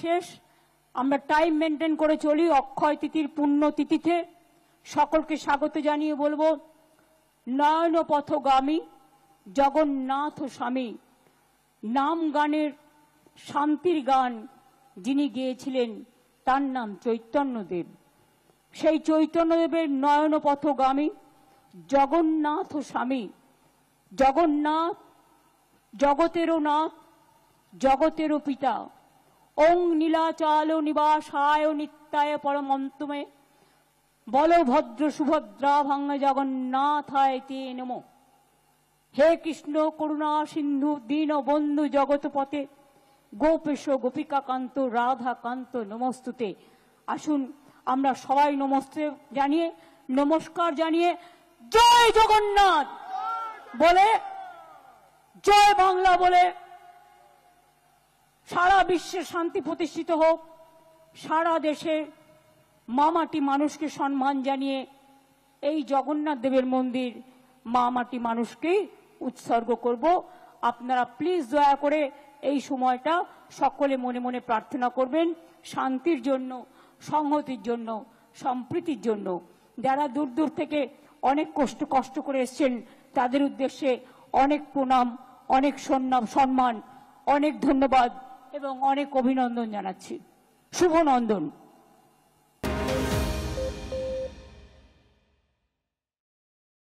শেষ। আমরা time maintain করে চলি। অক্ষয় তিথির পুণ্য তিথিতে সকলকে স্বাগত জানিয়ে বলবো, নয়ন পথগামী জগন্নাথ স্বামী নাম গানের শান্তির গান যিনি গেয়েছিলেন তার নাম চৈতন্যদেব। সেই চৈতন্যদেবের নয়ন পথগামী জগন্নাথ স্বামী, জগন্নাথ জগতেরও নাথ জগতেরও পিতা, ওং নীলাচল নিবাসায় নিত্যায় পরমন্তমে বলভদ্র সুভদ্রা ভাঙ্গ জগন্নাথায় তে নমো। হে কৃষ্ণ করুণা সিন্ধু দীন বন্ধু জগৎপতে গোপেশ গোপিকা কান্ত রাধা কান্ত নমস্তুতে। আসুন আমরা সবাই নমস্তে জানিয়ে, নমস্কার জানিয়ে জয় জগন্নাথ বলে, জয় বাংলা বলে সারা বিশ্বে শান্তি প্রতিষ্ঠিত হোক। সারা দেশে মামাটি মানুষকে সম্মান জানিয়ে এই জগন্নাথ দেবের মন্দির মামাটি মানুষকে উৎসর্গ করব। আপনারা প্লিজ দয়া করে এই সময়টা সকলে মনে মনে প্রার্থনা করবেন শান্তির জন্য, সংহতির জন্য, সম্প্রীতির জন্য। যারা দূর দূর থেকে অনেক কষ্ট করে এসছেন তাদের উদ্দেশ্যে অনেক প্রণাম, অনেক সম্মান, অনেক ধন্যবাদ এবং অনেক অভিনন্দন জানাচ্ছি। শুভ নন্দন।